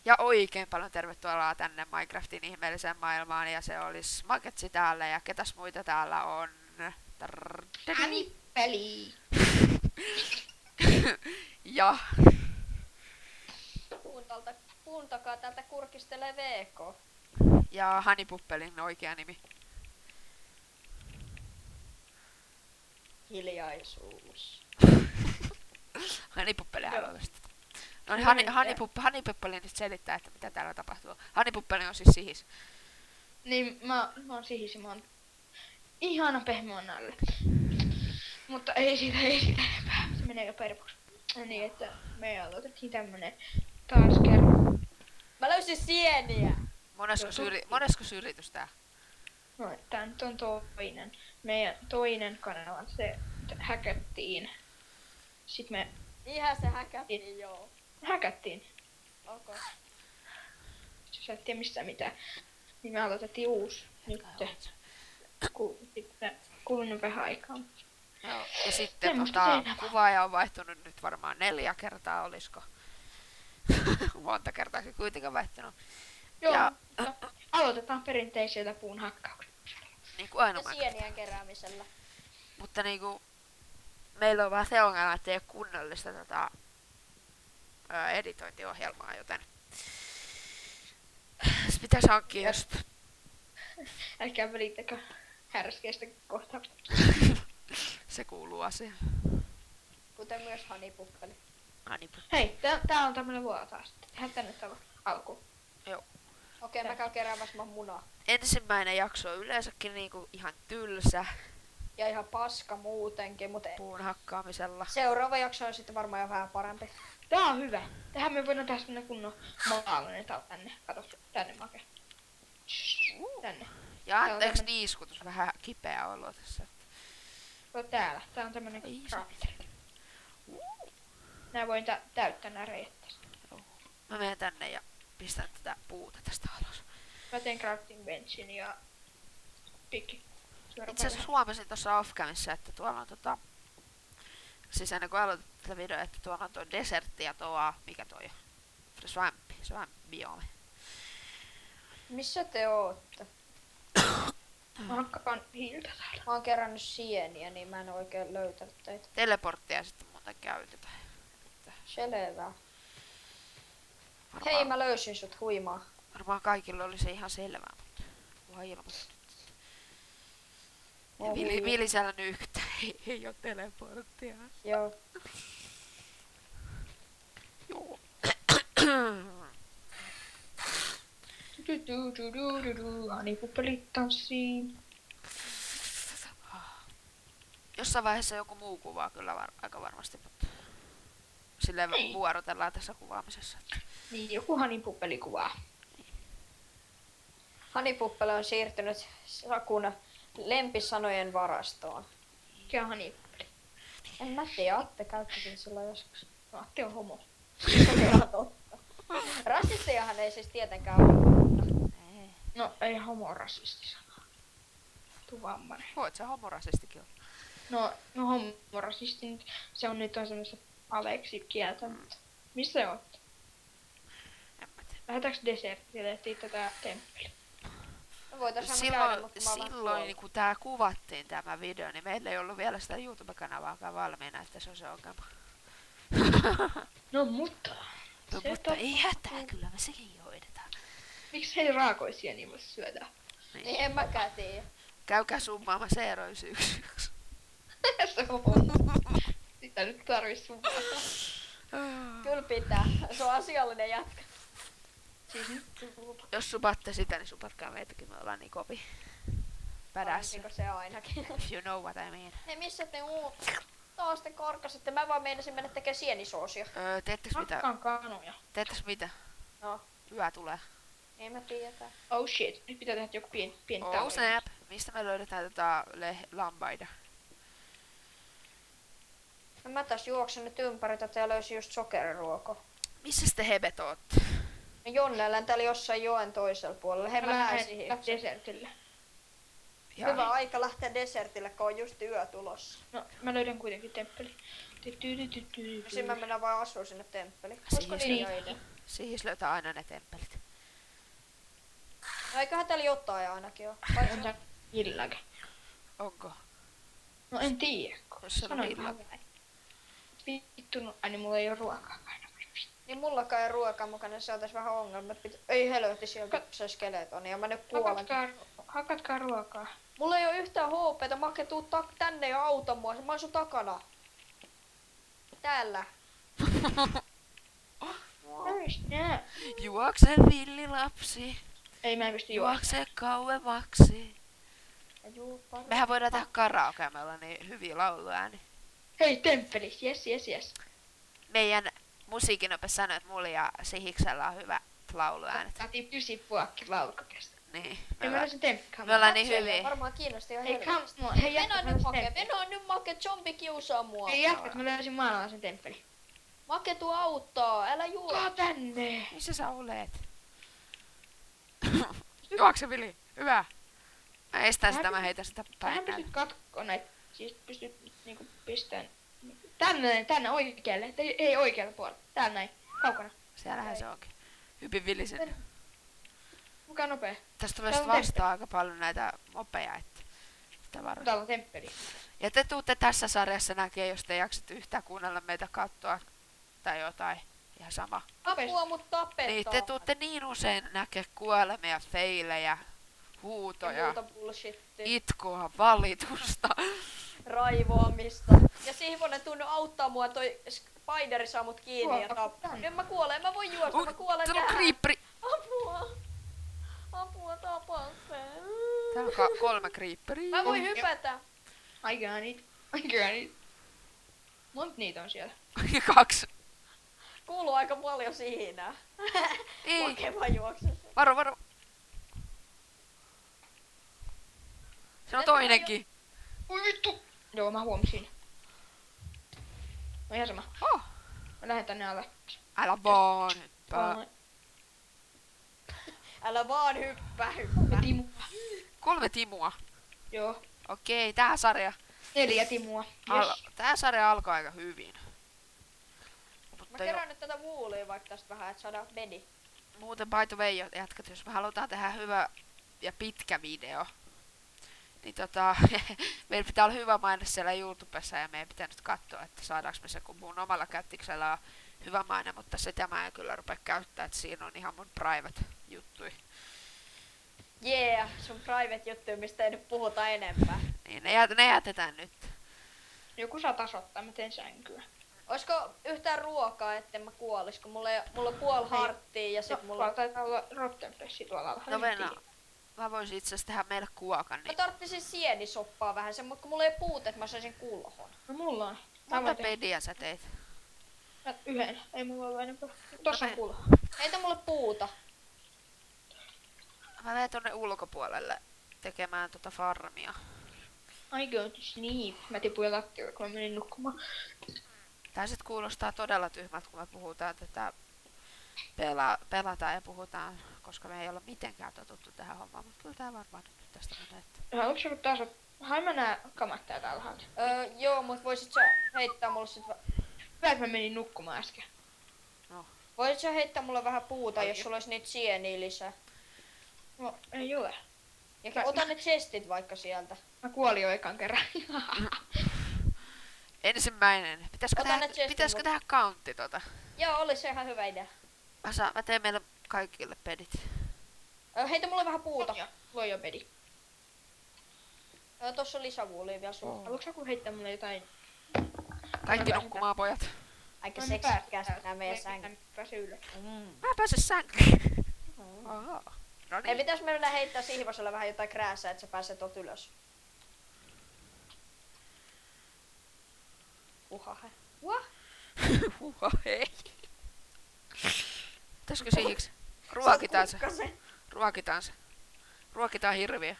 Ja oikein paljon tervetuloa tänne Minecraftin ihmeelliseen maailmaan. Ja se olisi Maketsi täällä ja ketäs muita täällä on? Hanippeli! Ja Puun takaa täältä kurkistelee VK. ja Hanipuppelin oikea nimi. Hiljaisuus. Hanipuppeli aloittaa. No niin, Joo. Hanipuppeli nyt selittää, että mitä täällä tapahtuu. Hanipuppeli on siis sihis. Niin mä oon sihisi, mä oon ihana pehmeän alle. Mutta ei siitä enempää. Se menee jo perpoksi. Niin, että me aloitettiin tämmönen taas kerran. Mä löysin sieniä! Monesko yritys tää? No, tää nyt on toinen. Meidän toinen kanava, se häkättiin. Sitten me Niinhän se häkättiin, joo. häkättiin. Okay. Jos et tiedä mistään mitään. Niin me aloitettiin uusi nyt. Sitten kulunut vähän aikaa. Joo. Ja sitten Semmosta seinää. kuvaaja on vaihtunut nyt varmaan 4 kertaa, olisiko? Monta kertaa se kuitenkin vaihtunut. Joo, Ja mutta aloitetaan perinteisellä puun hakkauksella. niin kuin aina Ja sienien keräämisellä. mutta niinku meillä on vaan se ongelma, että ei ole kunnollista editointiohjelmaa, joten se pitäisi hankkia just. Älkää välittäkö härskeistä kohtauksesta. Se kuuluu asiaan. Kuten myös Hanipuppeli. Hei, tää on tämmönen vuoro taas. Tehdään tänne talo alkuun. Okei, mä käyn keräämässä mun munaa. Ensimmäinen jakso on yleensäkin niinku ihan tylsä Ja ihan paska muutenkin, mutta puun hakkaamisella. seuraava jakso on sitten varmaan jo vähän parempi. Tää on hyvä. Tähän me voidaan tehdä semmonen kunnon maallinen talo tänne. Kato, tänne Make. Tänne. Ja on anteeksi tämmönen- niiskutus, vähän kipeä olo tässä. Kato täällä. Tää on tämmönen Ei se crafter. Nää voin täyttää nää reijät tästä. Mä menen tänne ja pistän tätä puuta tästä alas. Mä teen crafting benchin ja pikki. Itse asiassa huomasin tuossa offcamissa, että tuolla on siis ennen kuin aloitin tätä videoa, että tuolla on tuo desertti ja mikä toi on? Swamp biome. Missä te ootte? Mä hakkaan hiiltä täällä. Mä oon kerännyt sieniä, niin mä en oikein löytänyt teitä. Teleporttia sitten muuten käytetään. Selvä. Varmaan, Hei, mä löysin sut huimaa. varmaan kaikilla oli se ihan selvää, mutta kunhan ilmoitettu. Oho. Vilisellä nyyhtä, ei oo teleporttia. Joo. Joo. Hanipuppeli tanssii. Jossain vaiheessa joku muu kuvaa kyllä aika varmasti, mutta silleen Ei. vuorotellaan tässä kuvaamisessa. Niin, joku hanipuppeli kuvaa. Hanipuppele on siirtynyt Sakun lempisanojen varastoon. Mikä on hanipuppeli? En mä tiedä, Atte käyttikin silloin joskus. No, Atte on homo. Se on ihan totta. Rasistejahan ei siis tietenkään ole. Ei. No, ei homo rasisti sanaa. Tuu vammanen. Voit sä homorasistikin olla. No homo rasisti nyt, se on nyt on semmoista Aleksi kieltä, mutta missä oot? En mä tiedä. Lähdetäänkö desertille etsiä tätä temppeliä? Me voitais aina käydä, mutta mä oon vähän Silloin kuollut. kun tää kuvattiin tämä video, niin meillä ei ollut vielä sitä YouTube-kanavaakaan valmiina, että se on se ongelma. No mutta, No, se mutta on- ei hätää, kyllä me sekin hoidetaan. miksi ei raakoisia niin voi syödä? Niin en mäkään tiedä. Käykää summaamassa Eero 111. Se on. Sitä nyt tarvis sun. Kyllä pitää. Se on asiallinen jätkä. Siis nyt Jos supatte sitä, niin supatkaa meitäkin, me ollaan niin kopi. Badass. Olisiko se ainakin. If you know what I mean. Hei, missä te taas te karkasitte? Mä vaan meinasin mennä tekemään sienisoosia. hakkaan kanoja. Teettäis mitä? No, Yö tulee. ei mä tiedä. Oh shit, nyt pitää tehdä joku pieni Oh talo. snap. Mistä me löydetään lampaita? No, mä taas juoksen nyt ympäri tätä ja löysin just sokeriruoko. Missä te hebet ootte? No Jonnellen täällä jossain joen toisella puolella. Hei, mä näen lähden siihen. desertille. Hyvä aika lähteä desertille, kun on just yö tulossa. No, mä löydän kuitenkin temppeli. Siinä mä mennään vaan asua sinne temppeliin. Siis Olisiko niin niin. öiden? Sihis löytää aina ne temppelit. No eiköhän täällä jotain ainakin oo. On Paitsi tää village. Onko? No en tiedä. Jos se on Sanoin village. vaan. Vittu, no, ai niin mulla ei oo ruokaa aina. niin mullakaan ei ruokaa mukana, se otais vähän ongelma. Ei helvetti sieltä se skeletoni ja mä nyt kuolen. Hakatkaa ruokaa. Mulla ei oo yhtään HP:tä, Make tuu tänne ja auta mua, mä oon sun takana. Täällä. Ois nää. Juokse villilapsi. Ei mä en pysty juoksemaan. Juokse kauemmaksi. Ja juu, pari. Mehän voidaan tehdä karaokea, me ollaan niin hyviä lauluääni. Hei, temppeli. Yes. Meidän musiikinopes sanoi, että mulla ja Sihiksellä on hyvät lauluäänet. Saatiin 9 puokki laulukokesta. Niin. Ei mä olisin temppeli. Me ollaan niin Katsoja hyviä. varmaan kiinnosti ihan Hei, helvetisti. come on. Hei, Mennään jätkät, nyt mä Make, löysin temppeli. mennään nyt Make, zombi kiusaa mua. Hei, jätkät, mä löysin maalaisen temppeli. Make tuu auttaa, älä juo. Kaa tänne. Missä sä olet? Juokse Vili, hyvä. Mä estän sitä, mä heitän sitä Tähän päin. pystyt katkoon näitä. Siis pystyt niinku pistään. Tänne oikealle. Ei oikealle puolelle. Täällä näin. Kaukana. Siellähän se onkin. Hypin Vili sinne. Mukaan nopea. Tästä tulee Täällä sit on vastaan aika paljon näitä mopeja, että sitä varoa. Täällä on temppeli. Ja te tuutte tässä sarjassa näkee, jos te jaksat yhtään kuunnella meitä katsoa tai jotain. Ihan sama. Apua mut tapetaan. Niin, te tuutte niin usein näkee kuolemia, feilejä, huutoja, Ja muuta bullshittia. itkua, valitusta. Raivoamista. Ja Sihvonen tunnu auttaa mua, toi Spideri saa mut kiinni ja tappaa. Nyt mä kuolen, mä voin juosta, mä kuolen Täällä on tähän. creeperi. Apua. Apua, tapaa sen. Täällä on 3 creeperia. Mä voin hypätä. I got it. Monta niitä on siellä? 2. Kuuluu aika paljon siinä. Ei, Make vaan juokse. varo. Se on toinenkin. Oi vittu! Joo, mä huomasin. No ihan sama. Oh, Mä lähden tänne alle. älä vaan hyppää. Älä vaan hyppää. Timu. 3 Timua. Joo. Okei, tää sarja, 4 Timua. Yes. tää sarja alkoi aika hyvin. Mä Mutta kerään nyt tätä vuulia vaikka tästä vähän, et saadaan bedi. muuten by the way, jatkat, jos me halutaan tehdä hyvä ja pitkä video, niin meillä pitää olla hyvä maine siellä YouTubessa ja meidän pitää nyt katsoa, että saadaanko me se, kun mun omalla käyttiksellä on hyvä maine, mutta sitä mä en kyllä rupea käyttää, että siinä on ihan mun private juttui. Yeah, sun private juttu, mistä ei nyt puhuta enempää. Niin, ne jätetään nyt. Joku saa tasoittaa, mä teen sänkyä. Oisko yhtään ruokaa, etten mä kuolis, kun mulla on puoli harttia ja sit mulla... Taitaa olla Rottenfressi tuolla alhaalla. No Venä, mä voisin itse asiassa tehdä meille kuokan, Mä niin tarttisin sienisoppaa vähän sen, mutta kun mulla ei puute, että mä saisin kulhon. No mulla on. monta pediä sä teit? Mä yhden. Ei mulla ole enempää. Tossa on Mä- kuulla. Heitä mulle puuta. Mä menen tonne ulkopuolelle tekemään farmia. I go to sleep. Mä tipuin lattialle, kun mä menin nukkumaan. Tää sit kuulostaa todella tyhmältä, kun me puhutaan tätä pelataan ja puhutaan, koska me ei olla mitenkään totuttu tähän hommaan, mutta kyllä tää varmaan nyt tästä menee. Että... Haluatko joku taas hain mä nää kamat täältä alhaalta? Joo, mut voisit sä heittää mulle sit... Hyvä, että mä menin nukkumaan äsken. Voisit sä heittää mulle vähän puuta, jos sulla olisi niitä sieniä lisää. No, ei ole. Ja Mä- ota ne chestit vaikka sieltä. Mä kuolin jo ekan kerran. Ensimmäinen. Pitäisikö Ota tehdä, ne chestit pitäisikö mun- tehdä countti Joo, oli se ihan hyvä idea. Mä teen meille kaikille pedit. Heitä mulle vähän puuta. Joo, mulla on jo pedi. Tossa on lisävuulia vielä sulla. Haluatko joku heittää mulle jotain? Kaikki Mä nukkumaan pojat. Aika No niin, seksikkäästi päästään. nää meidän Ei sängyt. mitään, pääse ylös. Mä en pääse sänkyyn. Oho. No Ei niin. pitäis mennä heittää Sihvoselle vähän jotain krääsää, että sä pääset tot ylös. Uhahe. Huha, hei. Pitäisikö sihiksi? Ruokitaan se. Kukkasen. Ruokitaan se. Ruokitaan hirviä.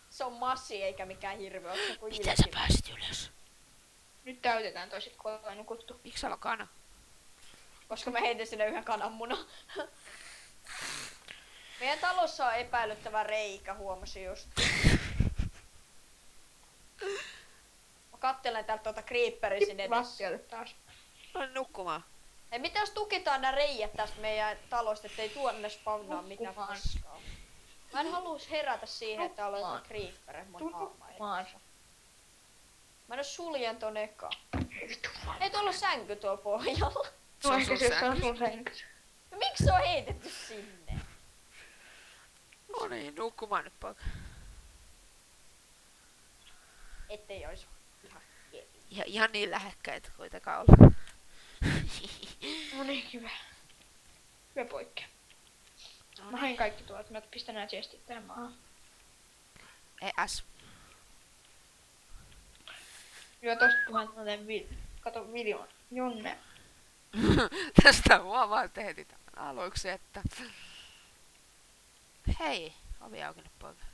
Se on massi eikä mikään hirviö. Onko se kuin Miten sä ilki? pääsit ylös? Nyt täytetään toiset, kun ollaan nukuttu. Miksi siellä on kana? Koska mä heitin sinne yhden kananmunan. Meidän talossa on epäilyttävä reikä, huomasin just. Mä kattelen täältä creeperia sinne. Lattialle taas. No nukkumaan. Ei mitä jos tukitaan nää reijät tästä meidän talosta, ettei tuonne spawnaa mitään Nukkumaan. paskaa. Mä en haluus herätä siihen, että täällä on jotain creepereja mun Nukkumaan. naamaedessä. Mä nyt suljen ton eka. Ei tuolla on sänky tuolla pohjalla. Se on No ehkä sun se on sänky. sun sänky. No miksi se on heitetty sinne? No niin, nukkumaan nyt poika. Ettei ois ihan jeli. Ihan niin lähekkäitä kuitenkaan olla. No niin, hyvä. Hyvä poikki. No Mä hain kaikki tuolta, mä pistän nää chestit tähän maahan. ES. Joo, tosta puhun kato videon. Jonne. Tästä huomaat heti tämän aluksi, että... Hei, ovi auki nyt poika.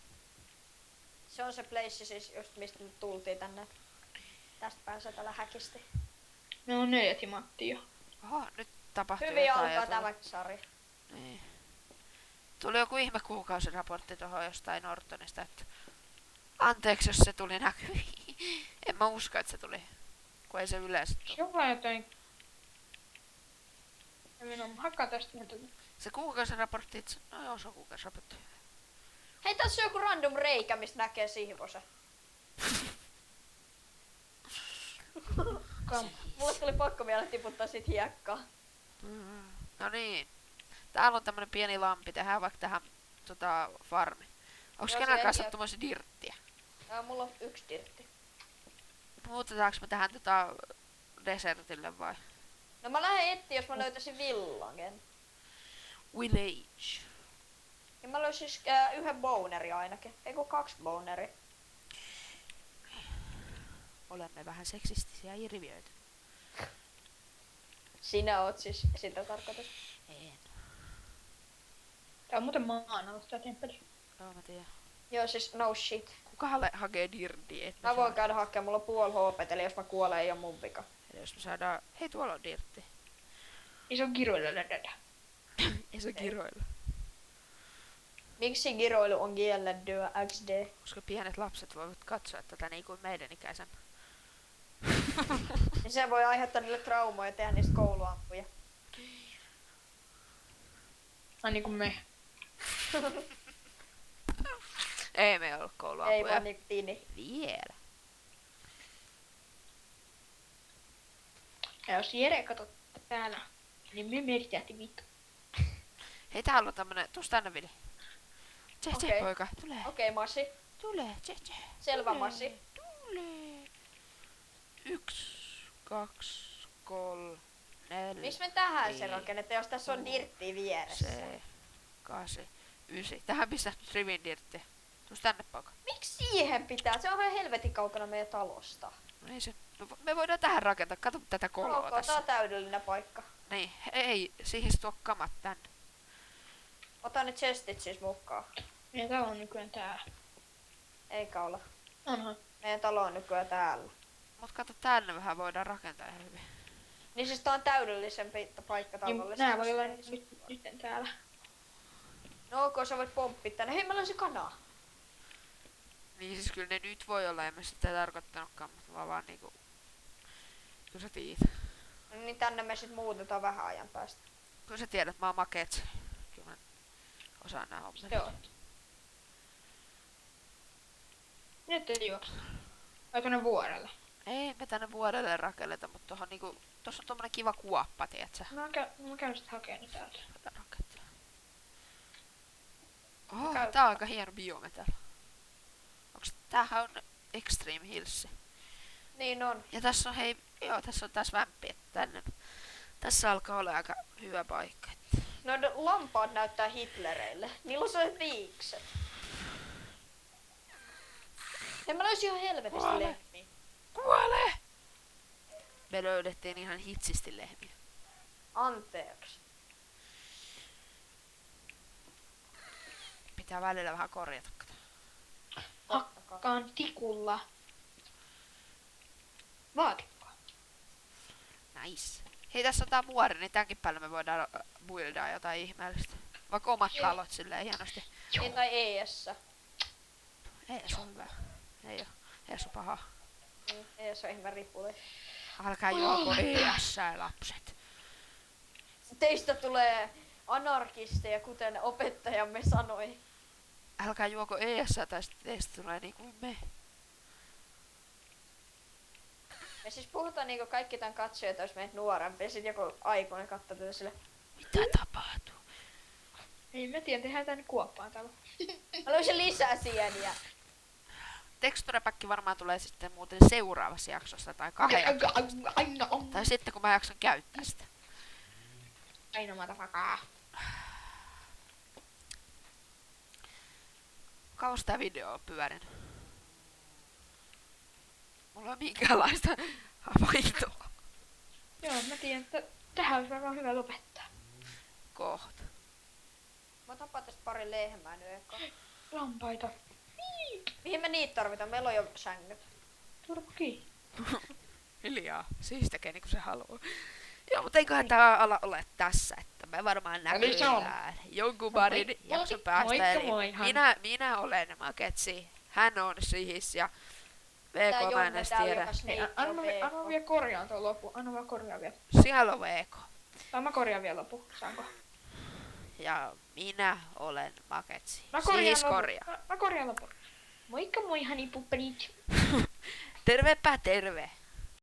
Se on se place siis, just mistä nyt tultiin tänne. Tästä pääsee tällä häkisti. Ne on 4 timanttia jo. Oho, nyt tapahtuu Hyvin jotain. alkaa ja tuli- tämäkin sarja. Niin. Tuli joku ihme kuukausiraportti tuohon jostain Nortonista, että... Anteeksi, jos se tuli näkyviin. En mä usko, että se tuli. Kun ei se yleensä tule. Jollain jotain... Ja minä hakkaan tästä ihan tätä. Se kuukausiraportti itse... No joo, se on kuukausiraportti. Hei, tässä on joku random reikä, mistä näkee Sihvosen. Mulle tuli pakko vielä tiputtaa sit hiekkaa. No niin. Täällä on tämmönen pieni lampi. Tehdään vaikka tähän farmi. Onks Joo, kenellä se kanssa ei- tommosia dirttiä? Mulla on 1 dirtti. Muutetaanko me tähän desertille vai? No mä lähden etsiä, jos mä löytäisin villagen. Village. Ja mä löysin yhden boneri ainakin. Eiku 2 boneri. Olemme vähän seksistisiä hirviöitä. Sinä oot siis sitä tarkoitus. En. Tää on muuten maan alla tää temppeli. Joo, mä tiedän. Joo, siis no shit. Kuka hakee dirttiä? Et me Mä voin saa- käydä hakemaan, mulla on puoli HP, eli jos mä kuolen, ei oo mun vika. Eli jos me saadaan... Hei, tuolla on dirtti. Iso kiroilla lädädä. Ei se kiroilla. Miksi giroilu on kiellettyä XD? Koska pienet lapset voivat katsoa tätä niin kuin meidän ikäisen. Niin se voi aiheuttaa niille traumoja ja tehdä niistä kouluampuja. Ai niinku me. Ei me ollut kouluampuja. Ei vaan niinku tini. Vielä. Ja jos Jere katot täällä, niin me merkitään vittu. Hei, täällä on tämmönen... Tuus tänne, Vili. Tse, Okei. poika. Tule. Okei, Masi. Tule, tse. Selvä, Tule. Masi. Tule. 1, 2, 3, 4, Miksi me tähän se Niin. rakennetaan, jos tässä on dirttiä vieressä? 7, 8, 9. Tähän pistää nyt rivin dirttiä. Tuus tänne, poika. Miksi siihen pitää? Se on ihan helvetin kaukana meidän talosta. No ei se... No, me voidaan tähän rakentaa. Kato tätä koloa Ok, tää tässä. on täydellinen paikka. Niin, ei, siihen se tuo kamat tänne. Ota ne chestit siis mukaan. Meidän talo on nykyään täällä. Eikä olla. Onhan. Meidän talo on nykyään täällä. Mut kato, tänne vähän voidaan rakentaa ihan hyvin. Niin siis tää on täydellisempi paikka Niin, tavallisesti. nää voi olla nyt täällä. No ok, sä voit pomppia tänne. Hei, mä löysin kanaa. Niin siis kyllä ne nyt voi olla, en mä sitä tarkoittanutkaan, mutta vaan niinku... Kyllä sä tiedät. No niin tänne me sit muutetaan vähän ajan päästä. Kyllä sä tiedät, mä oon makeet. Kyllä mä osaan nää hommat. Joo. Nyt ei juokse. Vai tuonne vuorelle? Ei me tänne vuodelle rakenneta, mutta tohon niinku... Tossa on tommonen kiva kuoppa, tiiätsä? Mä käyn sit hakeen ne täältä. Voidaan rakentaa. Oho, Käy. tää on aika hieno biome täällä. Tämähän on Extreme Hills. Niin on. Ja tässä on, hei, joo, tässä on taas vämppi, että tänne. Tässä alkaa olla aika hyvä paikka. No lampaat näyttää Hitlereille. Niillä on sellaiset viikset. Ja mä löysin ihan helvetisti Kuole. lehmiä. Kuole! Me löydettiin ihan hitsisti lehmiä. Anteeksi. Pitää välillä vähän korjata. Kato. Ottakaa. Hakkaan tikulla. Vaatikko. Nice. Hei, tässä on tää vuori, niin tämänkin päälle me voidaan buildaa jotain ihmeellistä. Vaikka omat Joo. talot silleen hienosti. Niin tai ES. Ei se on hyvä. Ei se on paha. ES on ihme ripuli. Älkää juoko ES, lapset. teistä tulee anarkisteja, kuten opettajamme sanoi. Älkää juoko ES tai sitten teistä tulee niin kuin me. Me siis puhutaan niinku kaikki tän katsojat olisi meitä nuorempi, ja sit joku aikuinen katsoo tätä sille. Mitä tapahtuu? Ei mä tiedä, tehdään tänne kuoppaan täällä. Mä löysin lisää sieniä. Teksturepäkki varmaan tulee sitten muuten seuraavassa jaksossa tai tai sitten kun mä jaksan käyttää sitä. Aina matafakaa. Kauas tää video on pyörinyt. Mulla on minkäänlaista havaintoa. Joo, mä tiedän, että tähän olisi varmaan hyvä lopettaa. Kohta. Mä tapaan tästä pari lehmää nyt eka. Lampaita. Mihin me niitä tarvitaan? Meillä on jo sängyt. Turkki. Hiljaa. Siis tekee niinku se haluaa. Joo, mutta eiköhän tää ala ole tässä, että me varmaan Eli se on. näkyään jonkun parin jakson päästä. Moikka Eli moihan. minä olen Maketsi, hän on Sihis ja Tää VK mä en Jonne edes täällä, tiedä. joka Hei, sneitti anna, on anna vielä korjaan tuon lopun. Anna vaan korjaan vielä. Siellä on VK. Tai mä korjaan vielä lopun. Saanko? Ja minä olen Maketsi. Mä korjaan Siis lopun. korjaa. Mä korjaan lopun. Moikka moi, honey puppelit. Tervepä terve.